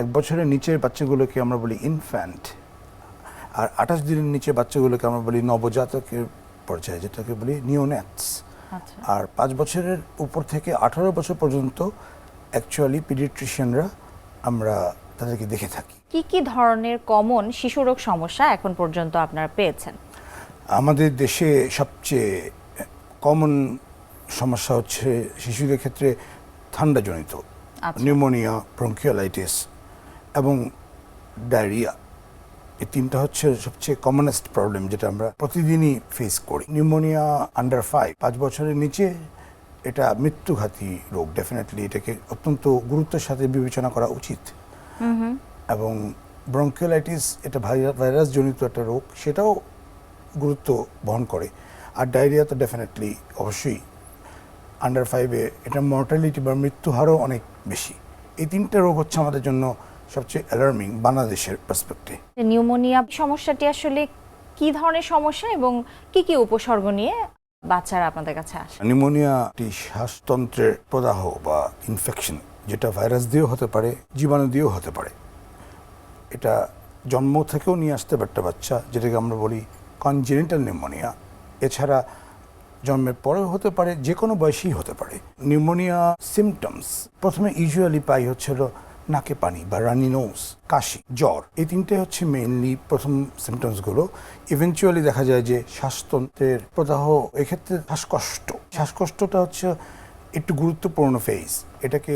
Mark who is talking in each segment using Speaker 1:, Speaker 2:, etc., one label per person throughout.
Speaker 1: 1 বছরের নিচের বাচ্চাগুলোকে আমরা বলি ইনফ্যান্ট, আর 28 দিনের নিচে বাচ্চাগুলোকে আমরা বলি নবজাতকের পর্যায়ে, যেটাকে বলি নিওনেটস। আর 5 বছরের উপর থেকে 18 বছর পর্যন্ত অ্যাকচুয়ালি পিডিয়াট্রিশিয়ানরা আমরা তাদেরকে দেখে থাকি।
Speaker 2: কি কি ধরনের কমন শিশুরোগ সমস্যা এখন পর্যন্ত আপনারা পেয়েছেন?
Speaker 1: আমাদের দেশে সবচেয়ে কমন সমস্যা হচ্ছে শিশুদের ক্ষেত্রে ঠান্ডাজনিত নিউমোনিয়া, ব্রঙ্কিওলাইটিস এবং ডায়রিয়া। এই তিনটা হচ্ছে সবচেয়ে কমনেস্ট প্রবলেম যেটা আমরা প্রতিদিনই ফেস করি। নিউমোনিয়া আন্ডার 5 বছরের নিচে এটা মৃত্যুঘাতী রোগ, ডেফিনেটলি এটাকে অত্যন্ত গুরুত্বের সাথে বিবেচনা করা উচিত। এবং ব্রঙ্কিওলাইটিস এটা ভাইরাস জনিত একটা রোগ, সেটাও গুরুত্ব বহন করে। আর ডায়রিয়া তো ডেফিনেটলি অবশ্যই আন্ডার 5-এ এটা মর্টালিটি বা মৃত্যু হারও অনেক বেশি। এই তিনটা রোগ হচ্ছে আমাদের জন্য সবচেয়ে অ্যালার্মিং বাংলাদেশের পার্সপেক্টিভে।
Speaker 2: নিউমোনিয়া সমস্যাটি আসলে কি ধরনের সমস্যা এবং কি কি উপসর্গ নিয়ে বাচ্চারা আপনাদের কাছে আসে?
Speaker 1: নিউমোনিয়া একটি শ্বাসতন্ত্রের প্রদাহ বা ইনফেকশন, যেটা ভাইরাস দিয়েও হতে পারে, জীবাণু দিয়েও হতে পারে। এটা জন্ম থেকেও নিয়ে আসতে পারে একটা বাচ্চা, যেটাকে আমরা বলি কনজেনিটাল নিউমোনিয়া। এছাড়া জন্মের পরেও হতে পারে, যে কোনো বয়সেই হতে পারে। নিউমোনিয়া সিমটমস প্রথমে ইউজুয়ালি পাই হচ্ছিল নাকে পানি বা রানি নোজ, কাশি, জ্বর। এই তিনটে হচ্ছে মেইনলি প্রথম সিমটমসগুলো। ইভেনচুয়ালি দেখা যায় যে শ্বাসতন্ত্রের প্রদাহ, এক্ষেত্রে শ্বাসকষ্টটা হচ্ছে একটু গুরুত্বপূর্ণ ফেজ। এটাকে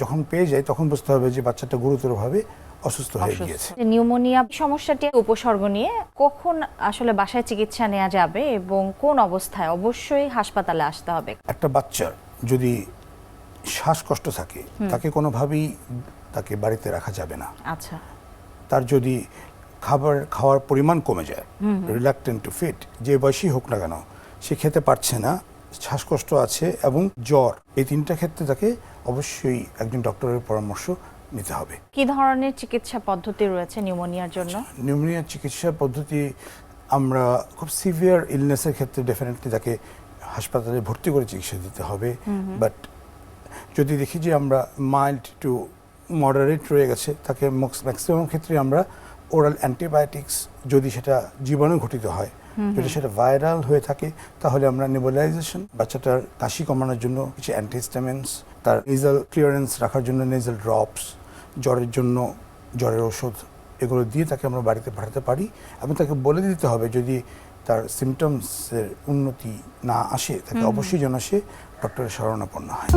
Speaker 1: যখন পেয়ে যায় তখন বুঝতে হবে যে বাচ্চাটা গুরুতরভাবে অসুস্থ হয়ে গিয়েছে।
Speaker 2: নিউমোনিয়া সমস্যাটি উপসর্গ নিয়ে কখন আসলে বাসায় চিকিৎসা নেওয়া যাবে এবং কোন অবস্থায় অবশ্যই হাসপাতালে আসতে হবে?
Speaker 1: একটা বাচ্চার যদি শ্বাসকষ্ট থাকে, তাকে কোনোভাবেই তাকে বাড়িতে রাখা যাবে না।
Speaker 2: আচ্ছা।
Speaker 1: তার যদি খাবার খাওয়ার পরিমাণ কমে যায়, রিলাক্টেন্ট টু ফিট, যে বয়সী হোক না কেন, সে খেতে পারছে না, শ্বাসকষ্ট আছে এবং জ্বর, এই তিনটা ক্ষেত্রে তাকে অবশ্যই একজন ডক্টরের পরামর্শ নিতে হবে।
Speaker 2: কি ধরনের চিকিৎসা পদ্ধতি রয়েছে নিউমোনিয়ার জন্য?
Speaker 1: নিউমোনিয়ার চিকিৎসা পদ্ধতি, আমরা খুব সিভিয়ার ইলনেসের ক্ষেত্রে ডেফিনেটলি তাকে হাসপাতালে ভর্তি করে চিকিৎসা দিতে হবে। বাট যদি দেখি যে আমরা মাইল্ড টু মডারেট রয়ে গেছে, তাকে ম্যাক্সিমাম ক্ষেত্রে আমরা ওরাল অ্যান্টিবায়োটিক্স, যদি সেটা জীবাণু ঘটিত হয়, যদি সেটা ভাইরাল হয়ে থাকে, তাহলে আমরা নেবুলাইজেশন, বাচ্চাটার কাশি কমানোর জন্য কিছু অ্যান্টিহিস্টামিনস, তার নেজাল ক্লিয়ারেন্স রাখার জন্য নেজাল ড্রপস, জ্বরের জন্য জ্বরের ওষুধ, এগুলো দিয়ে তাকে আমরা বাড়িতে পাঠাতে পারি। এবং তাকে বলে দিতে হবে যদি তার সিমটমসের উন্নতি না আসে, তাকে অবশ্যই যেন সে ডক্টরের শরণাপন্ন হয়।